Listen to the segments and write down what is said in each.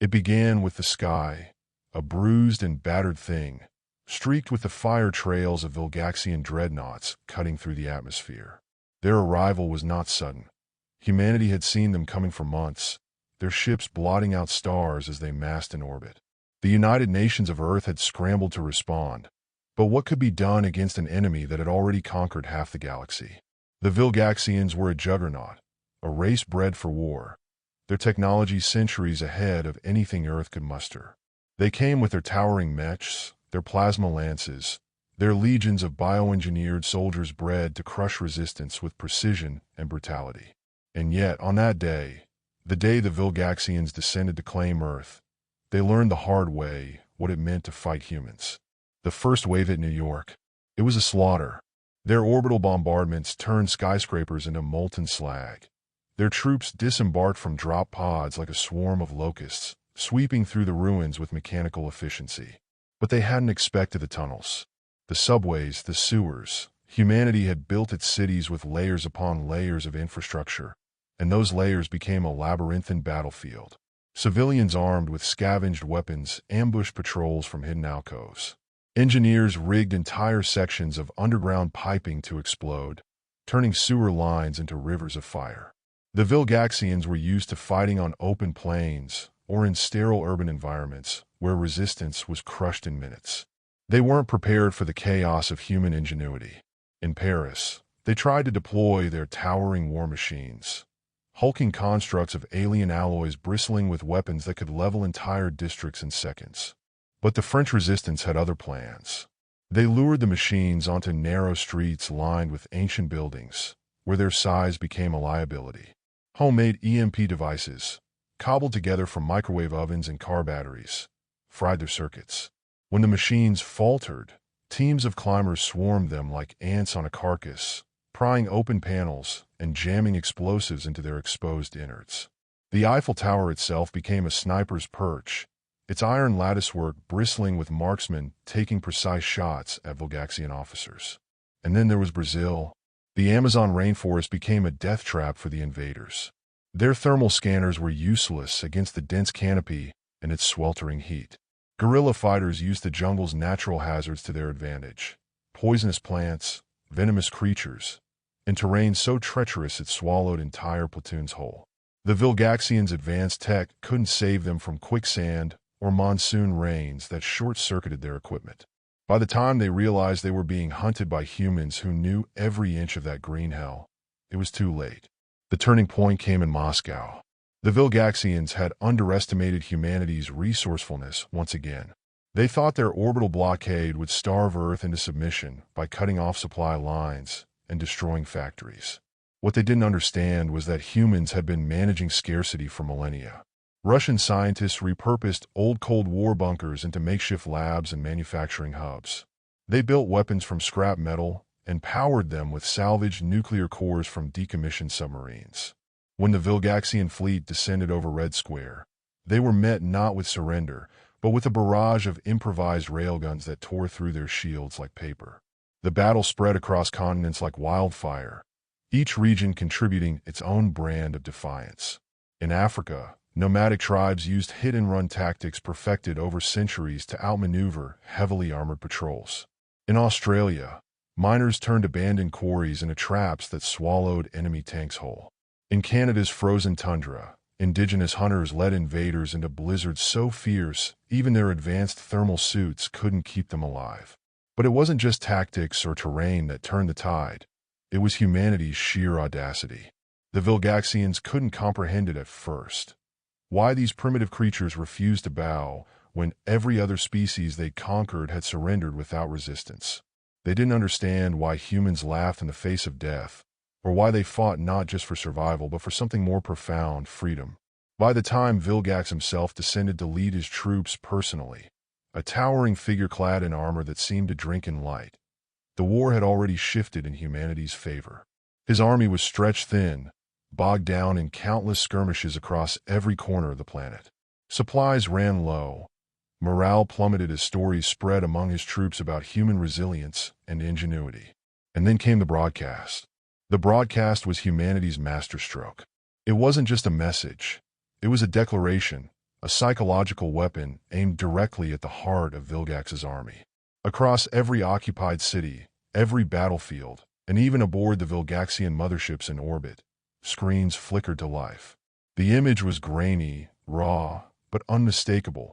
It began with the sky, a bruised and battered thing, streaked with the fire trails of Vilgaxian dreadnoughts cutting through the atmosphere. Their arrival was not sudden. Humanity had seen them coming for months, their ships blotting out stars as they massed in orbit. The United Nations of Earth had scrambled to respond, but what could be done against an enemy that had already conquered half the galaxy? The Vilgaxians were a juggernaut, a race bred for war, their technology centuries ahead of anything Earth could muster. They came with their towering mechs, their plasma lances, their legions of bioengineered soldiers bred to crush resistance with precision and brutality. And yet, on that day, the day the Vilgaxians descended to claim Earth, they learned the hard way what it meant to fight humans. The first wave hit New York. It was a slaughter. Their orbital bombardments turned skyscrapers into molten slag. Their troops disembarked from drop pods like a swarm of locusts, sweeping through the ruins with mechanical efficiency. But they hadn't expected the tunnels, the subways, the sewers. Humanity had built its cities with layers upon layers of infrastructure, and those layers became a labyrinthine battlefield. Civilians armed with scavenged weapons ambushed patrols from hidden alcoves. Engineers rigged entire sections of underground piping to explode, turning sewer lines into rivers of fire. The Vilgaxians were used to fighting on open plains or in sterile urban environments where resistance was crushed in minutes. They weren't prepared for the chaos of human ingenuity. In Paris, they tried to deploy their towering war machines, hulking constructs of alien alloys bristling with weapons that could level entire districts in seconds. But the French resistance had other plans. They lured the machines onto narrow streets lined with ancient buildings, where their size became a liability. Homemade EMP devices, cobbled together from microwave ovens and car batteries, fried their circuits. When the machines faltered, teams of climbers swarmed them like ants on a carcass, prying open panels and jamming explosives into their exposed innards. The Eiffel Tower itself became a sniper's perch, its iron latticework bristling with marksmen taking precise shots at Vilgaxian officers. And then there was Brazil. The Amazon rainforest became a death trap for the invaders. Their thermal scanners were useless against the dense canopy and its sweltering heat. Guerrilla fighters used the jungle's natural hazards to their advantage. Poisonous plants, venomous creatures, and terrain so treacherous it swallowed entire platoons whole. The Vilgaxians' advanced tech couldn't save them from quicksand or monsoon rains that short-circuited their equipment. By the time they realized they were being hunted by humans who knew every inch of that green hell, it was too late. The turning point came in Moscow. The Vilgaxians had underestimated humanity's resourcefulness once again. They thought their orbital blockade would starve Earth into submission by cutting off supply lines and destroying factories. What they didn't understand was that humans had been managing scarcity for millennia. Russian scientists repurposed old Cold War bunkers into makeshift labs and manufacturing hubs. They built weapons from scrap metal and powered them with salvaged nuclear cores from decommissioned submarines. When the Vilgaxian fleet descended over Red Square, they were met not with surrender, but with a barrage of improvised railguns that tore through their shields like paper. The battle spread across continents like wildfire, each region contributing its own brand of defiance. In Africa, nomadic tribes used hit-and-run tactics perfected over centuries to outmaneuver heavily armored patrols. In Australia, miners turned abandoned quarries into traps that swallowed enemy tanks whole. In Canada's frozen tundra, indigenous hunters led invaders into blizzards so fierce even their advanced thermal suits couldn't keep them alive. But it wasn't just tactics or terrain that turned the tide. It was humanity's sheer audacity. The Vilgaxians couldn't comprehend it at first. Why these primitive creatures refused to bow when every other species they conquered had surrendered without resistance. They didn't understand why humans laughed in the face of death, or why they fought not just for survival but for something more profound, freedom. By the time Vilgax himself descended to lead his troops personally, a towering figure clad in armor that seemed to drink in light, the war had already shifted in humanity's favor. His army was stretched thin, bogged down in countless skirmishes across every corner of the planet. Supplies ran low. Morale plummeted as stories spread among his troops about human resilience and ingenuity. And then came the broadcast. The broadcast was humanity's masterstroke. It wasn't just a message. It was a declaration, a psychological weapon aimed directly at the heart of Vilgax's army. Across every occupied city, every battlefield, and even aboard the Vilgaxian motherships in orbit, screens flickered to life. The image was grainy, raw, but unmistakable.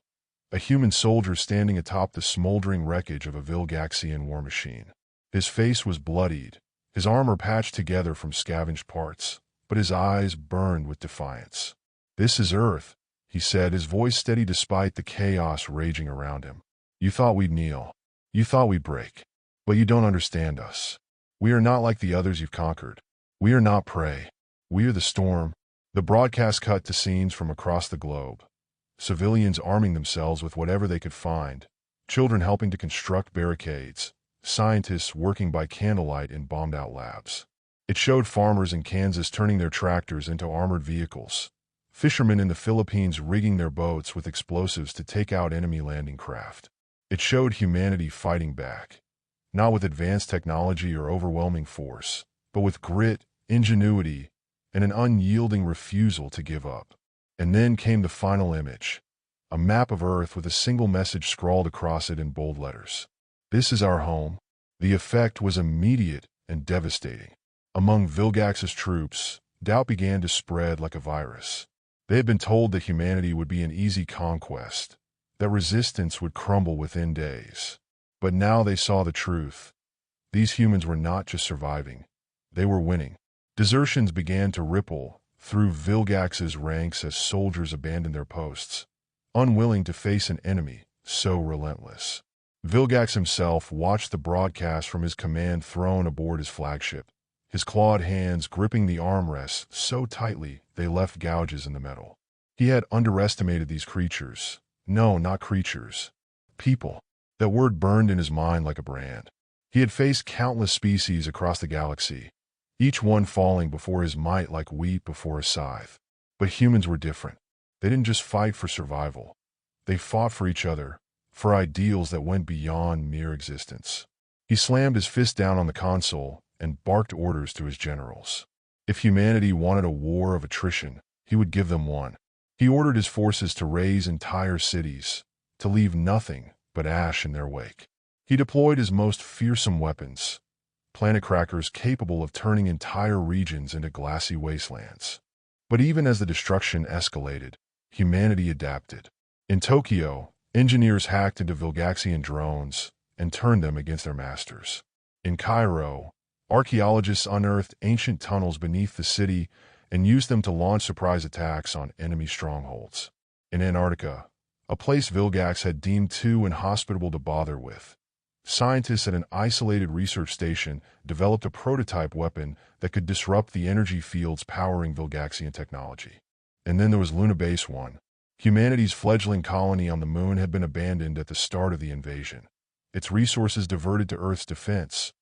A human soldier standing atop the smoldering wreckage of a Vilgaxian war machine. His face was bloodied, his armor patched together from scavenged parts, but his eyes burned with defiance. "This is Earth," he said, his voice steady despite the chaos raging around him. "You thought we'd kneel. You thought we'd break. But you don't understand us. We are not like the others you've conquered. We are not prey. We are the storm." The broadcast cut to scenes from across the globe. Civilians arming themselves with whatever they could find, children helping to construct barricades, scientists working by candlelight in bombed-out labs. It showed farmers in Kansas turning their tractors into armored vehicles, fishermen in the Philippines rigging their boats with explosives to take out enemy landing craft. It showed humanity fighting back, not with advanced technology or overwhelming force, but with grit, ingenuity, and an unyielding refusal to give up. And then came the final image, a map of Earth with a single message scrawled across it in bold letters. "This is our home." The effect was immediate and devastating. Among Vilgax's troops, doubt began to spread like a virus. They had been told that humanity would be an easy conquest, that resistance would crumble within days. But now they saw the truth. These humans were not just surviving, they were winning. Desertions began to ripple through Vilgax's ranks as soldiers abandoned their posts, unwilling to face an enemy so relentless. Vilgax himself watched the broadcast from his command throne aboard his flagship, his clawed hands gripping the armrests so tightly they left gouges in the metal. He had underestimated these creatures. No, not creatures. People. That word burned in his mind like a brand. He had faced countless species across the galaxy, each one falling before his might like wheat before a scythe. But humans were different. They didn't just fight for survival. They fought for each other, for ideals that went beyond mere existence. He slammed his fist down on the console and barked orders to his generals. If humanity wanted a war of attrition, he would give them one. He ordered his forces to raze entire cities, to leave nothing but ash in their wake. He deployed his most fearsome weapons, planet crackers capable of turning entire regions into glassy wastelands. But even as the destruction escalated, humanity adapted. In Tokyo, engineers hacked into Vilgaxian drones and turned them against their masters. In Cairo, archaeologists unearthed ancient tunnels beneath the city and used them to launch surprise attacks on enemy strongholds. In Antarctica, a place Vilgax had deemed too inhospitable to bother with, scientists at an isolated research station developed a prototype weapon that could disrupt the energy fields powering Vilgaxian technology. And then there was Luna Base 1. Humanity's fledgling colony on the moon had been abandoned at the start of the invasion, its resources diverted to Earth's defense.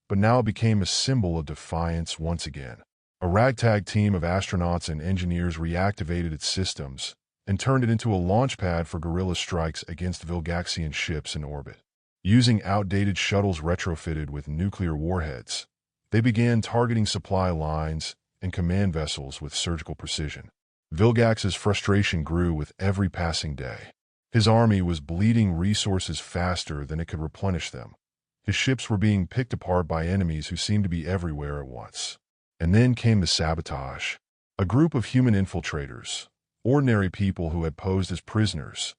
But now it became a symbol of defiance once again. A ragtag team of astronauts and engineers reactivated its systems and turned it into a launch pad for guerrilla strikes against Vilgaxian ships in orbit. Using outdated shuttles retrofitted with nuclear warheads, they began targeting supply lines and command vessels with surgical precision. Vilgax's frustration grew with every passing day. His army was bleeding resources faster than it could replenish them. His ships were being picked apart by enemies who seemed to be everywhere at once. And then came the sabotage. A group of human infiltrators, ordinary people who had posed as prisoners,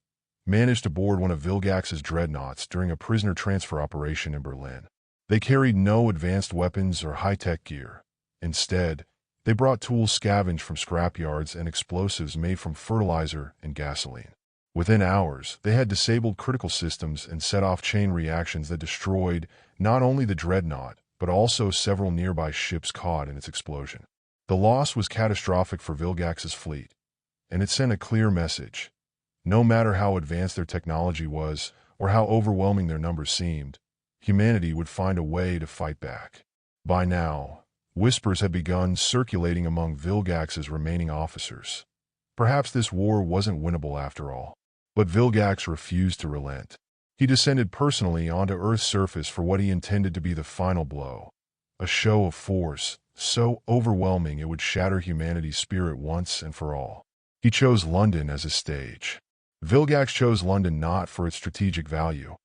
managed to board one of Vilgax's dreadnoughts during a prisoner transfer operation in Berlin. They carried no advanced weapons or high-tech gear. Instead, they brought tools scavenged from scrapyards and explosives made from fertilizer and gasoline. Within hours, they had disabled critical systems and set off chain reactions that destroyed not only the dreadnought, but also several nearby ships caught in its explosion. The loss was catastrophic for Vilgax's fleet, and it sent a clear message. No matter how advanced their technology was, or how overwhelming their numbers seemed, humanity would find a way to fight back. By now, whispers had begun circulating among Vilgax's remaining officers. Perhaps this war wasn't winnable after all. But Vilgax refused to relent. He descended personally onto Earth's surface for what he intended to be the final blow. A show of force, so overwhelming it would shatter humanity's spirit once and for all. He chose London as his stage. Vilgax chose London not for its strategic value,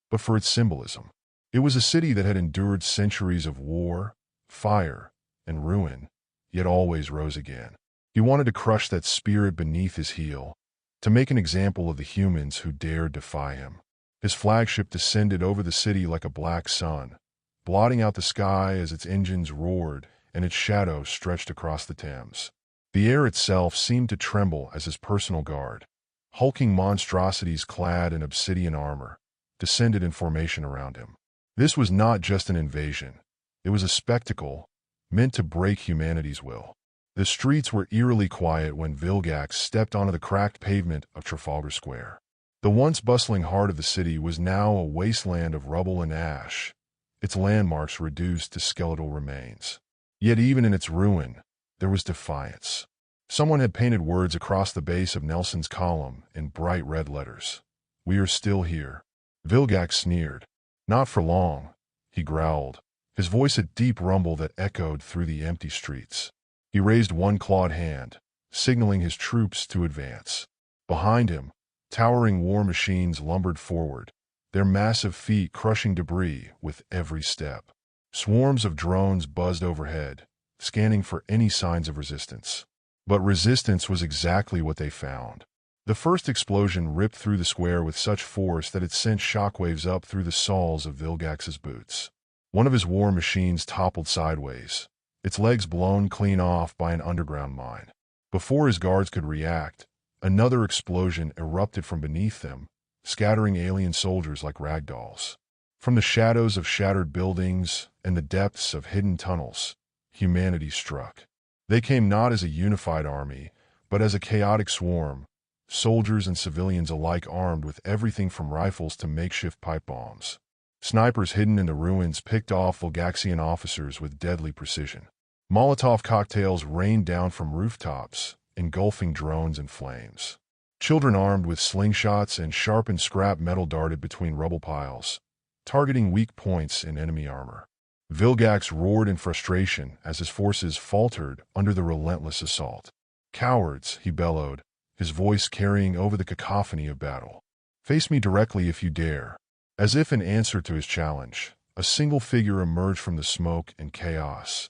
but for its symbolism. It was a city that had endured centuries of war, fire, and ruin, yet always rose again. He wanted to crush that spirit beneath his heel, to make an example of the humans who dared defy him. His flagship descended over the city like a black sun, blotting out the sky as its engines roared and its shadow stretched across the Thames. The air itself seemed to tremble as his personal guard, hulking monstrosities clad in obsidian armor, descended in formation around him. This was not just an invasion. It was a spectacle meant to break humanity's will. The streets were eerily quiet when Vilgax stepped onto the cracked pavement of Trafalgar Square. The once bustling heart of the city was now a wasteland of rubble and ash, its landmarks reduced to skeletal remains. Yet even in its ruin, there was defiance. Someone had painted words across the base of Nelson's column in bright red letters. "We are still here." Vilgax sneered. "Not for long," he growled, his voice a deep rumble that echoed through the empty streets. He raised one clawed hand, signaling his troops to advance. Behind him, towering war machines lumbered forward, their massive feet crushing debris with every step. Swarms of drones buzzed overhead, scanning for any signs of resistance. But resistance was exactly what they found. The first explosion ripped through the square with such force that it sent shockwaves up through the soles of Vilgax's boots. One of his war machines toppled sideways, its legs blown clean off by an underground mine. Before his guards could react, another explosion erupted from beneath them, scattering alien soldiers like ragdolls. From the shadows of shattered buildings and the depths of hidden tunnels, humanity struck. They came not as a unified army, but as a chaotic swarm, soldiers and civilians alike armed with everything from rifles to makeshift pipe bombs. Snipers hidden in the ruins picked off Vilgaxian officers with deadly precision. Molotov cocktails rained down from rooftops, engulfing drones in flames. Children armed with slingshots and sharpened scrap metal darted between rubble piles, targeting weak points in enemy armor. Vilgax roared in frustration as his forces faltered under the relentless assault. "Cowards," he bellowed, his voice carrying over the cacophony of battle. "Face me directly if you dare." As if in answer to his challenge, a single figure emerged from the smoke and chaos.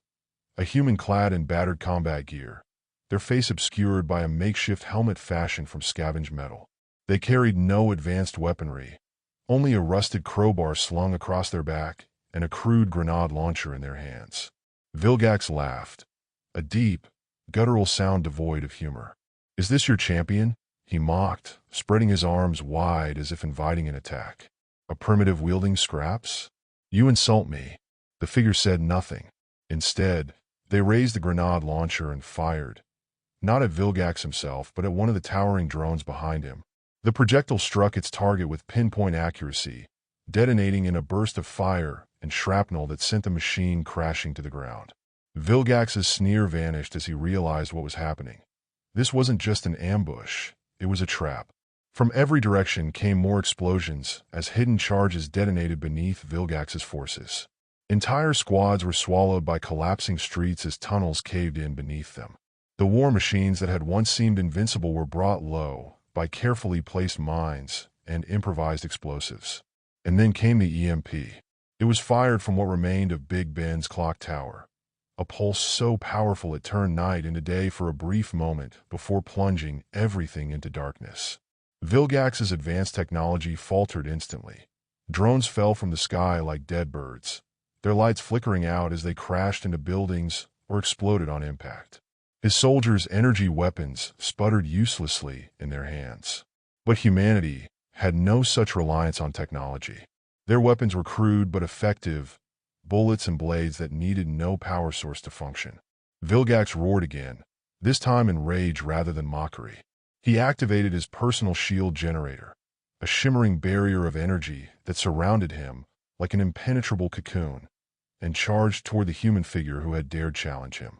A human clad in battered combat gear, their face obscured by a makeshift helmet fashioned from scavenged metal. They carried no advanced weaponry, only a rusted crowbar slung across their back and a crude grenade launcher in their hands. Vilgax laughed, a deep, guttural sound devoid of humor. "Is this your champion?" he mocked, spreading his arms wide as if inviting an attack. "A primitive wielding scraps? You insult me." The figure said nothing. Instead, they raised the grenade launcher and fired, not at Vilgax himself, but at one of the towering drones behind him. The projectile struck its target with pinpoint accuracy, detonating in a burst of fire and shrapnel that sent the machine crashing to the ground. Vilgax's sneer vanished as he realized what was happening. This wasn't just an ambush, it was a trap. From every direction came more explosions as hidden charges detonated beneath Vilgax's forces. Entire squads were swallowed by collapsing streets as tunnels caved in beneath them. The war machines that had once seemed invincible were brought low by carefully placed mines and improvised explosives. And then came the EMP. It was fired from what remained of Big Ben's clock tower, a pulse so powerful it turned night into day for a brief moment before plunging everything into darkness. Vilgax's advanced technology faltered instantly. Drones fell from the sky like dead birds, their lights flickering out as they crashed into buildings or exploded on impact. His soldiers' energy weapons sputtered uselessly in their hands. But humanity had no such reliance on technology. Their weapons were crude but effective, bullets and blades that needed no power source to function. Vilgax roared again, this time in rage rather than mockery. He activated his personal shield generator, a shimmering barrier of energy that surrounded him like an impenetrable cocoon, and charged toward the human figure who had dared challenge him.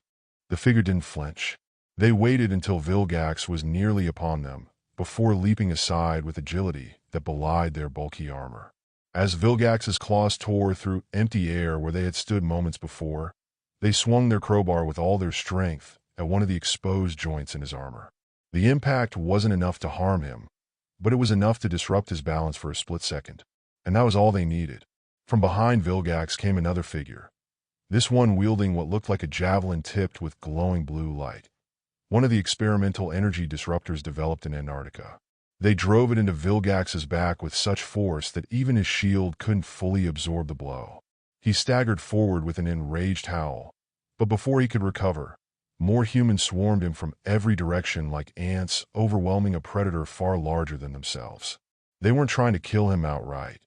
The figure didn't flinch. They waited until Vilgax was nearly upon them, before leaping aside with agility that belied their bulky armor. As Vilgax's claws tore through empty air where they had stood moments before, they swung their crowbar with all their strength at one of the exposed joints in his armor. The impact wasn't enough to harm him, but it was enough to disrupt his balance for a split second. And that was all they needed. From behind Vilgax came another figure, this one wielding what looked like a javelin tipped with glowing blue light. One of the experimental energy disruptors developed in Antarctica. They drove it into Vilgax's back with such force that even his shield couldn't fully absorb the blow. He staggered forward with an enraged howl, but before he could recover, more humans swarmed him from every direction like ants, overwhelming a predator far larger than themselves. They weren't trying to kill him outright.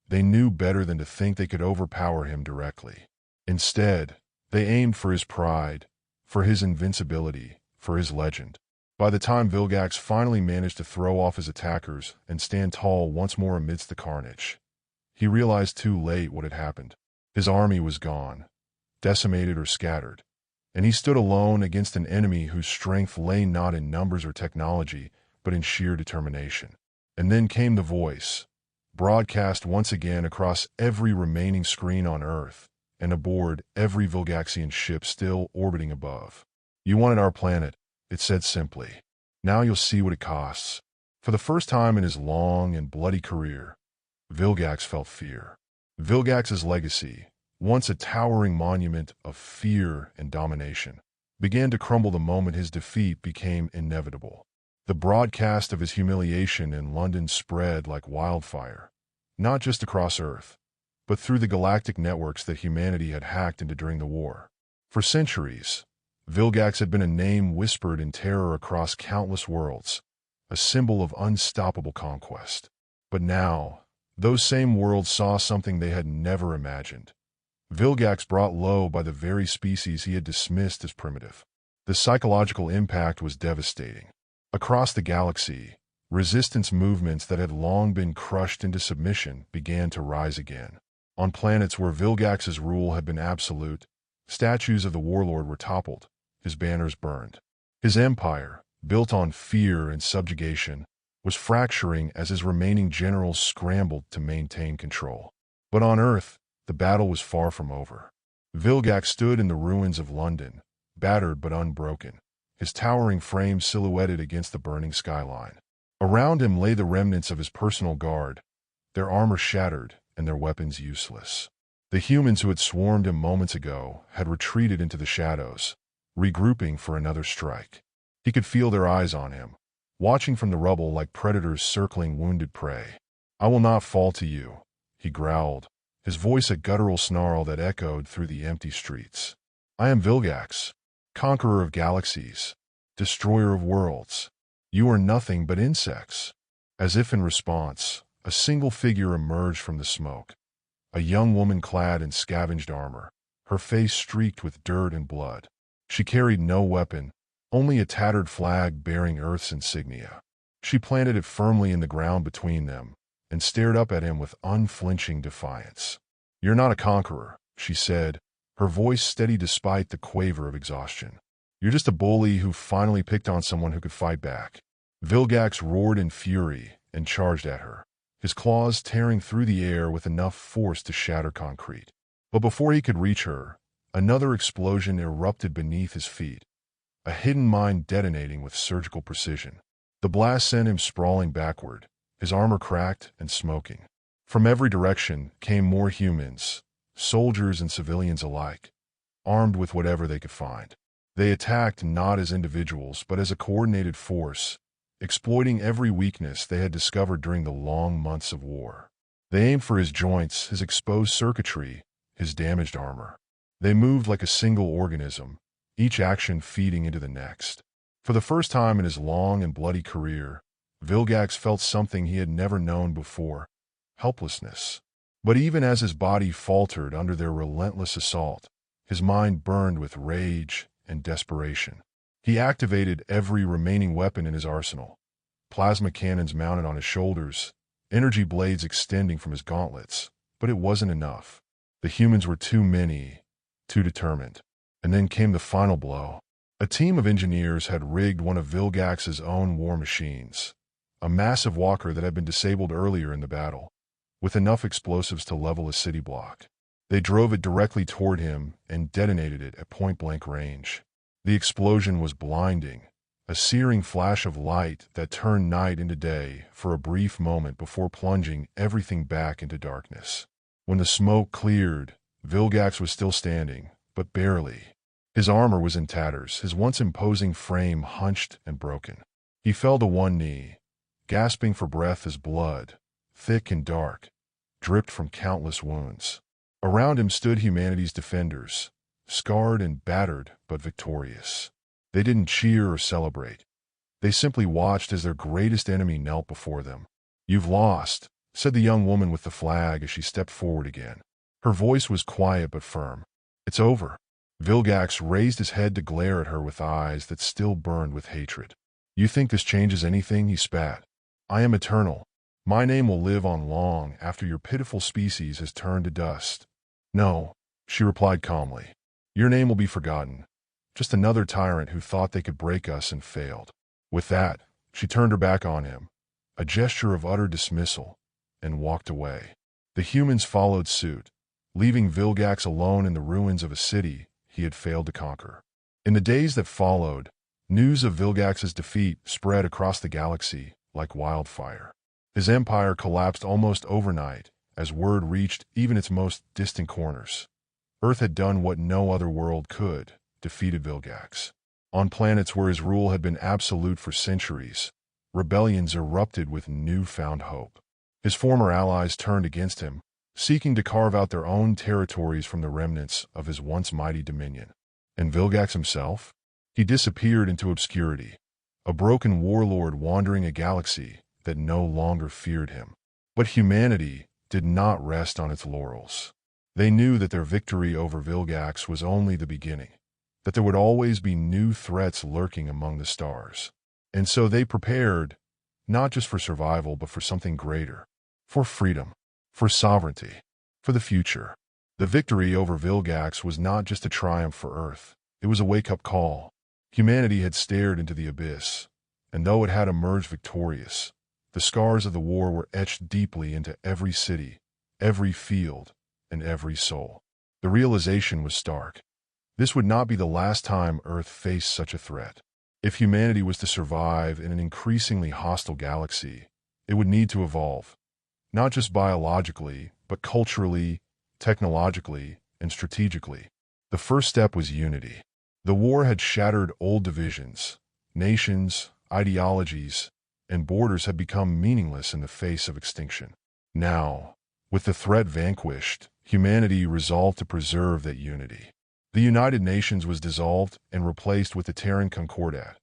They knew better than to think they could overpower him directly. Instead, they aimed for his pride, for his invincibility, for his legend. By the time Vilgax finally managed to throw off his attackers and stand tall once more amidst the carnage, he realized too late what had happened. His army was gone, decimated or scattered, and he stood alone against an enemy whose strength lay not in numbers or technology, but in sheer determination. And then came the voice, broadcast once again across every remaining screen on Earth and aboard every Vilgaxian ship still orbiting above. "You wanted our planet," it said simply. "Now you'll see what it costs." For the first time in his long and bloody career, Vilgax felt fear. Vilgax's legacy, once a towering monument of fear and domination, began to crumble the moment his defeat became inevitable. The broadcast of his humiliation in London spread like wildfire, not just across Earth, but through the galactic networks that humanity had hacked into during the war. For centuries, Vilgax had been a name whispered in terror across countless worlds, a symbol of unstoppable conquest. But now, those same worlds saw something they had never imagined. Vilgax brought low by the very species he had dismissed as primitive. The psychological impact was devastating. Across the galaxy, resistance movements that had long been crushed into submission began to rise again. On planets where Vilgax's rule had been absolute, statues of the warlord were toppled, his banners burned. His empire, built on fear and subjugation, was fracturing as his remaining generals scrambled to maintain control. But on Earth, the battle was far from over. Vilgax stood in the ruins of London, battered but unbroken, his towering frame silhouetted against the burning skyline. Around him lay the remnants of his personal guard, their armor shattered and their weapons useless. The humans who had swarmed him moments ago had retreated into the shadows, regrouping for another strike. He could feel their eyes on him, watching from the rubble like predators circling wounded prey. "I will not fall to you," he growled, his voice a guttural snarl that echoed through the empty streets. "I am Vilgax, conqueror of galaxies, destroyer of worlds. You are nothing but insects." As if in response, a single figure emerged from the smoke. A young woman clad in scavenged armor, her face streaked with dirt and blood. She carried no weapon, only a tattered flag bearing Earth's insignia. She planted it firmly in the ground between them and stared up at him with unflinching defiance. "You're not a conqueror," she said, her voice steady despite the quaver of exhaustion. "You're just a bully who finally picked on someone who could fight back." Vilgax roared in fury and charged at her, his claws tearing through the air with enough force to shatter concrete. But before he could reach her, another explosion erupted beneath his feet, a hidden mine detonating with surgical precision. The blast sent him sprawling backward, his armor cracked and smoking. From every direction came more humans, soldiers and civilians alike, armed with whatever they could find. They attacked not as individuals but as a coordinated force, exploiting every weakness they had discovered during the long months of war. They aimed for his joints, his exposed circuitry, his damaged armor. They moved like a single organism, each action feeding into the next. For the first time in his long and bloody career, Vilgax felt something he had never known before: helplessness. But even as his body faltered under their relentless assault, his mind burned with rage and desperation. He activated every remaining weapon in his arsenal: plasma cannons mounted on his shoulders, energy blades extending from his gauntlets. But it wasn't enough. The humans were too many, too determined. And then came the final blow. A team of engineers had rigged one of Vilgax's own war machines, a massive walker that had been disabled earlier in the battle, with enough explosives to level a city block. They drove it directly toward him and detonated it at point-blank range. The explosion was blinding, a searing flash of light that turned night into day for a brief moment before plunging everything back into darkness. When the smoke cleared, Vilgax was still standing, but barely. His armor was in tatters, his once imposing frame hunched and broken. He fell to one knee, gasping for breath as blood, thick and dark, dripped from countless wounds. Around him stood humanity's defenders, scarred and battered but victorious. They didn't cheer or celebrate. They simply watched as their greatest enemy knelt before them. "You've lost," said the young woman with the flag as she stepped forward again. Her voice was quiet but firm. "It's over." Vilgax raised his head to glare at her with eyes that still burned with hatred. "You think this changes anything?" he spat. "I am eternal. My name will live on long after your pitiful species has turned to dust." "No," she replied calmly. "Your name will be forgotten. Just another tyrant who thought they could break us and failed." With that, she turned her back on him, a gesture of utter dismissal, and walked away. The humans followed suit, leaving Vilgax alone in the ruins of a city he had failed to conquer. In the days that followed, news of Vilgax's defeat spread across the galaxy like wildfire. His empire collapsed almost overnight as word reached even its most distant corners. Earth had done what no other world could, defeated Vilgax. On planets where his rule had been absolute for centuries, rebellions erupted with newfound hope. His former allies turned against him, seeking to carve out their own territories from the remnants of his once mighty dominion. And Vilgax himself? He disappeared into obscurity, a broken warlord wandering a galaxy that no longer feared him. But humanity did not rest on its laurels. They knew that their victory over Vilgax was only the beginning, that there would always be new threats lurking among the stars. And so they prepared, not just for survival, but for something greater, for freedom, for sovereignty, for the future. The victory over Vilgax was not just a triumph for Earth, it was a wake-up call. Humanity had stared into the abyss, and though it had emerged victorious, the scars of the war were etched deeply into every city, every field, and every soul. The realization was stark. This would not be the last time Earth faced such a threat. If humanity was to survive in an increasingly hostile galaxy, it would need to evolve, not just biologically, but culturally, technologically, and strategically. The first step was unity. The war had shattered old divisions. Nations, ideologies, and borders had become meaningless in the face of extinction. Now, with the threat vanquished, humanity resolved to preserve that unity. The United Nations was dissolved and replaced with the Terran Concordat,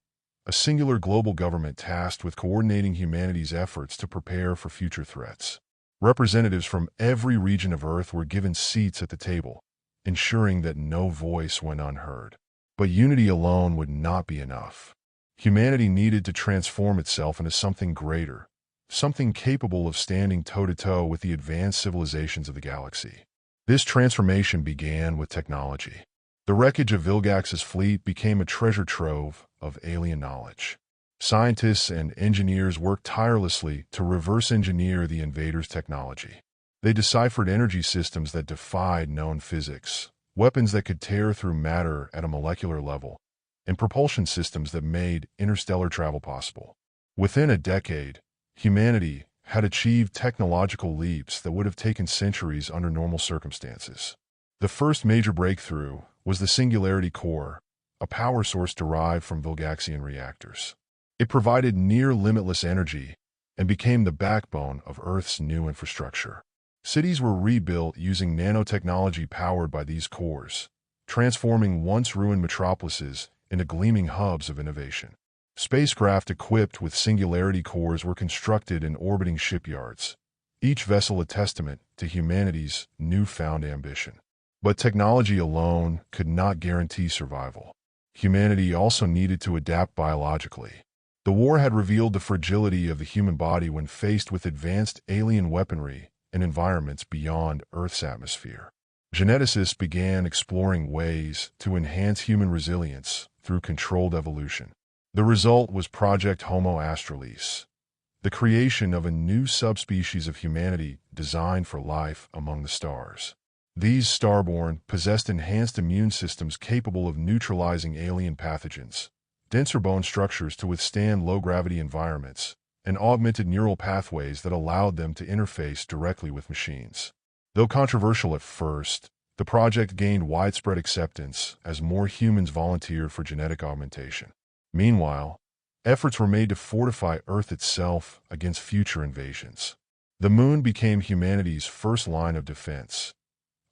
a singular global government tasked with coordinating humanity's efforts to prepare for future threats. Representatives from every region of Earth were given seats at the table, ensuring that no voice went unheard. But unity alone would not be enough. Humanity needed to transform itself into something greater, something capable of standing toe-to-toe with the advanced civilizations of the galaxy. This transformation began with technology. The wreckage of Vilgax's fleet became a treasure trove of alien knowledge. Scientists and engineers worked tirelessly to reverse engineer the invaders' technology. They deciphered energy systems that defied known physics, weapons that could tear through matter at a molecular level, and propulsion systems that made interstellar travel possible. Within a decade, humanity had achieved technological leaps that would have taken centuries under normal circumstances. The first major breakthrough was the Singularity Core, a power source derived from Vilgaxian reactors. It provided near-limitless energy and became the backbone of Earth's new infrastructure. Cities were rebuilt using nanotechnology powered by these cores, transforming once-ruined metropolises into gleaming hubs of innovation. Spacecraft equipped with Singularity cores were constructed in orbiting shipyards, each vessel a testament to humanity's newfound ambition. But technology alone could not guarantee survival. Humanity also needed to adapt biologically. The war had revealed the fragility of the human body when faced with advanced alien weaponry and environments beyond Earth's atmosphere. Geneticists began exploring ways to enhance human resilience through controlled evolution. The result was Project Homo Australis, the creation of a new subspecies of humanity designed for life among the stars. These starborn possessed enhanced immune systems capable of neutralizing alien pathogens, denser bone structures to withstand low-gravity environments, and augmented neural pathways that allowed them to interface directly with machines. Though controversial at first, the project gained widespread acceptance as more humans volunteered for genetic augmentation. Meanwhile, efforts were made to fortify Earth itself against future invasions. The Moon became humanity's first line of defense,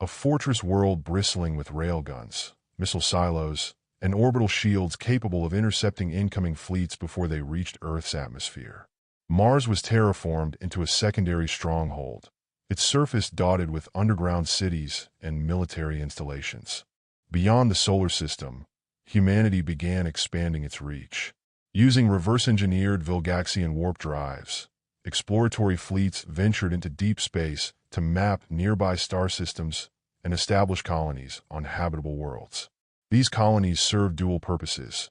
a fortress world bristling with railguns, missile silos, and orbital shields capable of intercepting incoming fleets before they reached Earth's atmosphere. Mars was terraformed into a secondary stronghold, its surface dotted with underground cities and military installations. Beyond the solar system, humanity began expanding its reach. Using reverse-engineered Vilgaxian warp drives, exploratory fleets ventured into deep space to map nearby star systems and establish colonies on habitable worlds. These colonies served dual purposes,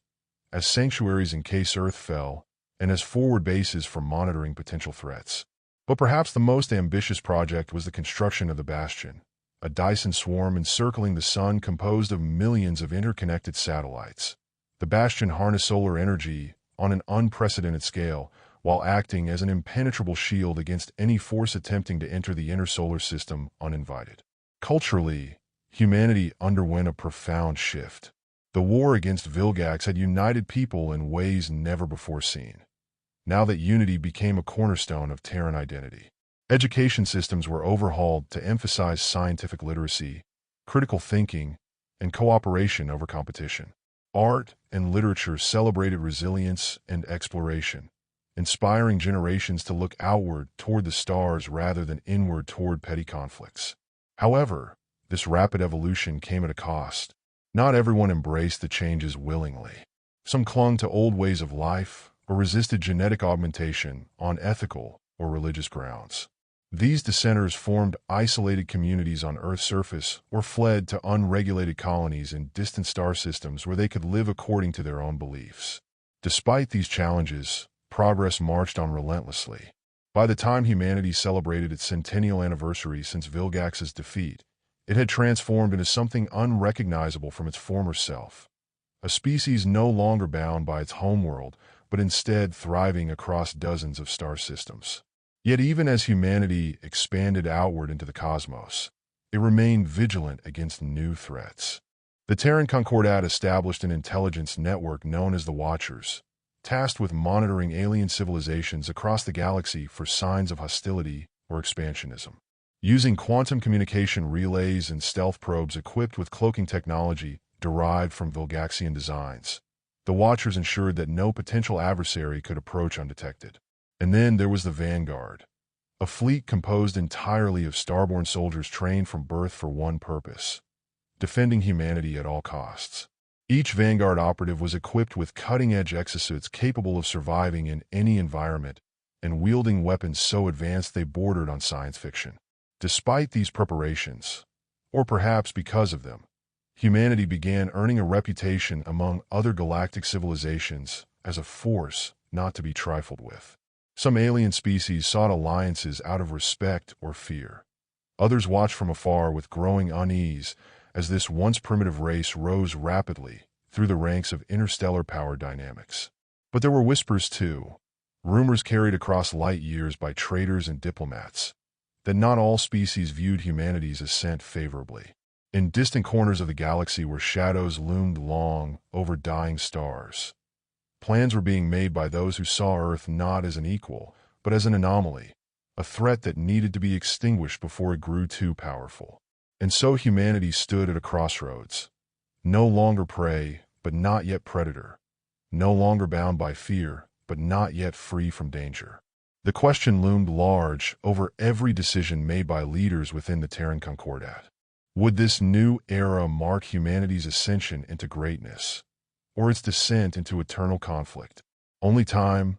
as sanctuaries in case Earth fell, and as forward bases for monitoring potential threats. But perhaps the most ambitious project was the construction of the Bastion, a Dyson swarm encircling the Sun composed of millions of interconnected satellites. The Bastion harnessed solar energy on an unprecedented scale, while acting as an impenetrable shield against any force attempting to enter the inner solar system uninvited. Culturally, humanity underwent a profound shift. The war against Vilgax had united people in ways never before seen. Now that unity became a cornerstone of Terran identity. Education systems were overhauled to emphasize scientific literacy, critical thinking, and cooperation over competition. Art and literature celebrated resilience and exploration, inspiring generations to look outward toward the stars rather than inward toward petty conflicts. However, this rapid evolution came at a cost. Not everyone embraced the changes willingly. Some clung to old ways of life or resisted genetic augmentation on ethical or religious grounds. These dissenters formed isolated communities on Earth's surface or fled to unregulated colonies in distant star systems where they could live according to their own beliefs. Despite these challenges, progress marched on relentlessly. By the time humanity celebrated its centennial anniversary since Vilgax's defeat, it had transformed into something unrecognizable from its former self. A species no longer bound by its homeworld, but instead thriving across dozens of star systems. Yet even as humanity expanded outward into the cosmos, it remained vigilant against new threats. The Terran Concordat established an intelligence network known as the Watchers, tasked with monitoring alien civilizations across the galaxy for signs of hostility or expansionism. Using quantum communication relays and stealth probes equipped with cloaking technology derived from Vilgaxian designs, the Watchers ensured that no potential adversary could approach undetected. And then there was the Vanguard, a fleet composed entirely of starborn soldiers trained from birth for one purpose: defending humanity at all costs. Each Vanguard operative was equipped with cutting-edge exosuits capable of surviving in any environment and wielding weapons so advanced they bordered on science fiction. Despite these preparations, or perhaps because of them, humanity began earning a reputation among other galactic civilizations as a force not to be trifled with. Some alien species sought alliances out of respect or fear. Others watched from afar with growing unease as this once primitive race rose rapidly through the ranks of interstellar power dynamics. But there were whispers too, rumors carried across light years by traders and diplomats, that not all species viewed humanity's ascent favorably. In distant corners of the galaxy where shadows loomed long over dying stars, plans were being made by those who saw Earth not as an equal, but as an anomaly, a threat that needed to be extinguished before it grew too powerful. And so humanity stood at a crossroads, no longer prey, but not yet predator, no longer bound by fear, but not yet free from danger. The question loomed large over every decision made by leaders within the Terran Concordat. Would this new era mark humanity's ascension into greatness, or its descent into eternal conflict? Only time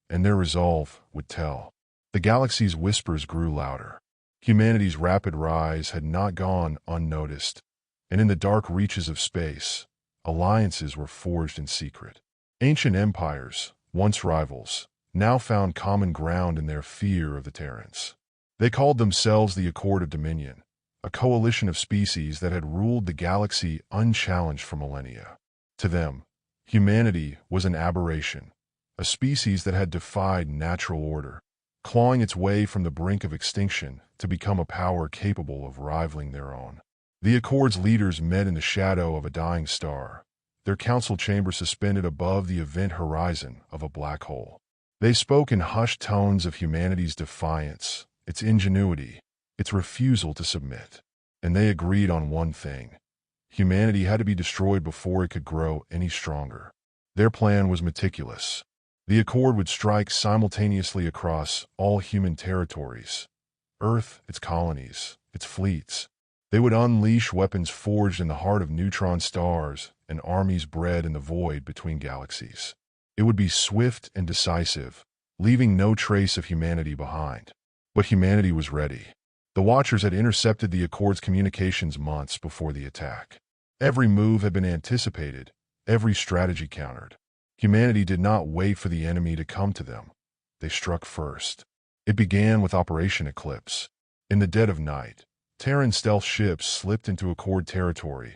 and their resolve would tell. The galaxy's whispers grew louder. Humanity's rapid rise had not gone unnoticed, and in the dark reaches of space, alliances were forged in secret. Ancient empires, once rivals, now found common ground in their fear of the Terrans. They called themselves the Accord of Dominion, a coalition of species that had ruled the galaxy unchallenged for millennia. To them, Humanity was an aberration, a species that had defied natural order, clawing its way from the brink of extinction to become a power capable of rivaling their own. The Accord's leaders met in the shadow of a dying star, their council chamber suspended above the event horizon of a black hole. They spoke in hushed tones of humanity's defiance, its ingenuity, its refusal to submit. And they agreed on one thing. Humanity had to be destroyed before it could grow any stronger. Their plan was meticulous. The Accord would strike simultaneously across all human territories, Earth, its colonies, its fleets. They would unleash weapons forged in the heart of neutron stars and armies bred in the void between galaxies. It would be swift and decisive, leaving no trace of humanity behind. But humanity was ready. The Watchers had intercepted the Accord's communications months before the attack. Every move had been anticipated, every strategy countered. Humanity did not wait for the enemy to come to them. They struck first. It began with Operation Eclipse. In the dead of night, Terran stealth ships slipped into Accord territory,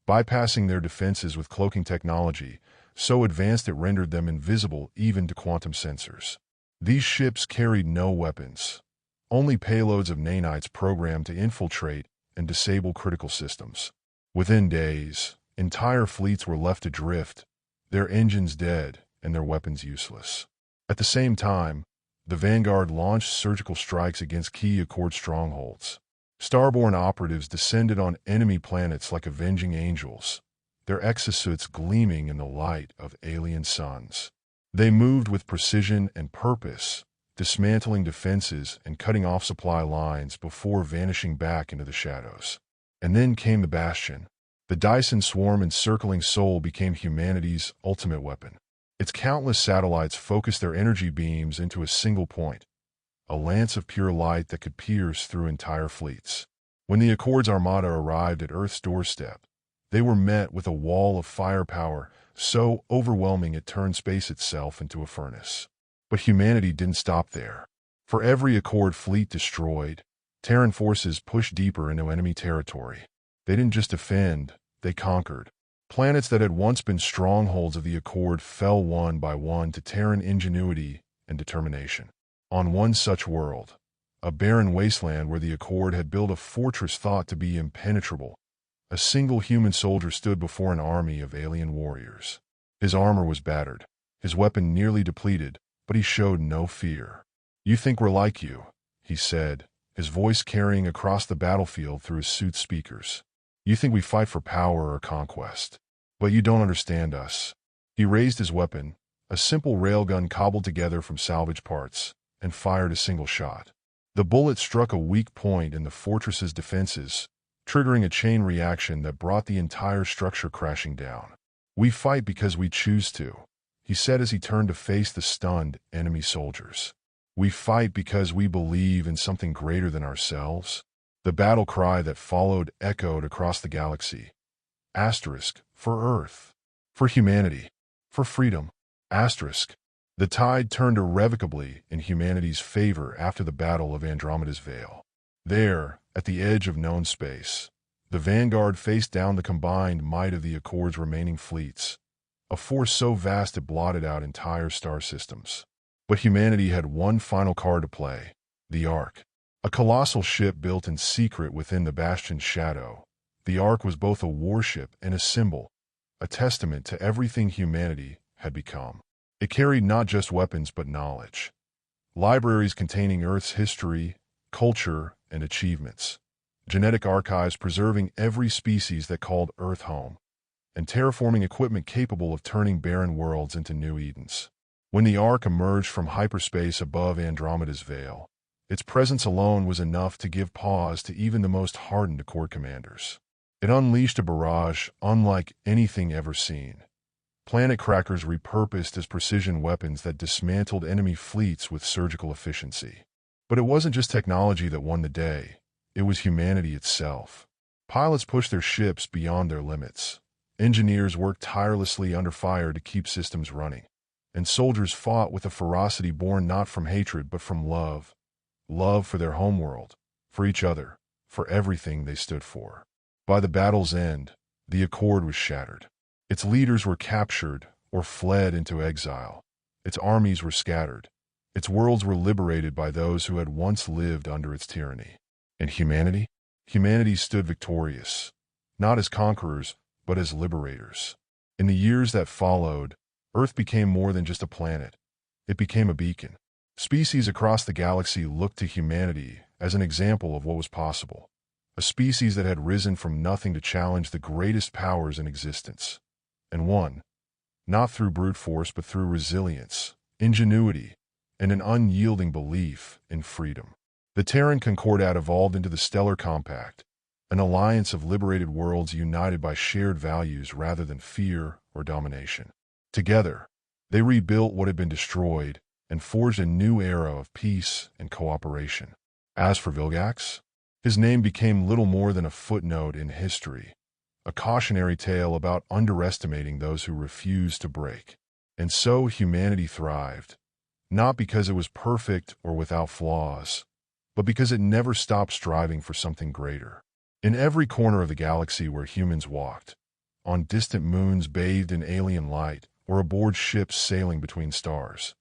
bypassing their defenses with cloaking technology so advanced it rendered them invisible even to quantum sensors. These ships carried no weapons, only payloads of nanites programmed to infiltrate and disable critical systems. Within days, entire fleets were left adrift, their engines dead and their weapons useless. At the same time, the Vanguard launched surgical strikes against key Accord strongholds. Starborn operatives descended on enemy planets like avenging angels, their exosuits gleaming in the light of alien suns. They moved with precision and purpose, dismantling defenses and cutting off supply lines before vanishing back into the shadows. And then came the Bastion. The Dyson swarm encircling Sol became humanity's ultimate weapon. Its countless satellites focused their energy beams into a single point, a lance of pure light that could pierce through entire fleets. When the Accord's armada arrived at Earth's doorstep, they were met with a wall of firepower so overwhelming it turned space itself into a furnace. But humanity didn't stop there. For every Accord fleet destroyed, Terran forces pushed deeper into enemy territory. They didn't just defend, they conquered. Planets that had once been strongholds of the Accord fell one by one to Terran ingenuity and determination. On one such world, a barren wasteland where the Accord had built a fortress thought to be impenetrable, a single human soldier stood before an army of alien warriors. His armor was battered, his weapon nearly depleted, but he showed no fear. "You think we're like you," he said, his voice carrying across the battlefield through his suit's speakers. "You think we fight for power or conquest. But you don't understand us." He raised his weapon, a simple railgun cobbled together from salvage parts, and fired a single shot. The bullet struck a weak point in the fortress's defenses, triggering a chain reaction that brought the entire structure crashing down. "We fight because we choose to," he said as he turned to face the stunned enemy soldiers. "We fight because we believe in something greater than ourselves." The battle cry that followed echoed across the galaxy. Asterisk, for Earth, for humanity, for freedom. Asterisk. The tide turned irrevocably in humanity's favor after the Battle of Andromeda's Veil. There, at the edge of known space, the Vanguard faced down the combined might of the Accord's remaining fleets, a force so vast it blotted out entire star systems. But humanity had one final card to play, the Ark. A colossal ship built in secret within the Bastion's shadow, the Ark was both a warship and a symbol, a testament to everything humanity had become. It carried not just weapons but knowledge. Libraries containing Earth's history, culture, and achievements. Genetic archives preserving every species that called Earth home. And terraforming equipment capable of turning barren worlds into new Edens. When the Ark emerged from hyperspace above Andromeda's Veil, its presence alone was enough to give pause to even the most hardened Accord commanders. It unleashed a barrage unlike anything ever seen. Planet crackers repurposed as precision weapons that dismantled enemy fleets with surgical efficiency. But it wasn't just technology that won the day, it was humanity itself. Pilots pushed their ships beyond their limits. Engineers worked tirelessly under fire to keep systems running. And soldiers fought with a ferocity born not from hatred but from love. Love for their homeworld, for each other, for everything they stood for. By the battle's end, the Accord was shattered. Its leaders were captured, or fled into exile. Its armies were scattered. Its worlds were liberated by those who had once lived under its tyranny. And humanity? Humanity stood victorious, not as conquerors, but as liberators. In the years that followed, Earth became more than just a planet. It became a beacon. Species across the galaxy looked to humanity as an example of what was possible. A species that had risen from nothing to challenge the greatest powers in existence. And won, not through brute force but through resilience, ingenuity, and an unyielding belief in freedom. The Terran Concordat evolved into the Stellar Compact, an alliance of liberated worlds united by shared values rather than fear or domination. Together, they rebuilt what had been destroyed and forged a new era of peace and cooperation. As for Vilgax, his name became little more than a footnote in history, a cautionary tale about underestimating those who refuse to break. And so humanity thrived, not because it was perfect or without flaws, but because it never stopped striving for something greater. In every corner of the galaxy where humans walked, on distant moons bathed in alien light, or aboard ships sailing between stars,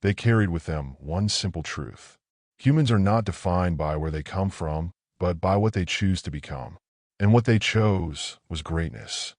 they carried with them one simple truth. Humans are not defined by where they come from, but by what they choose to become. And what they chose was greatness.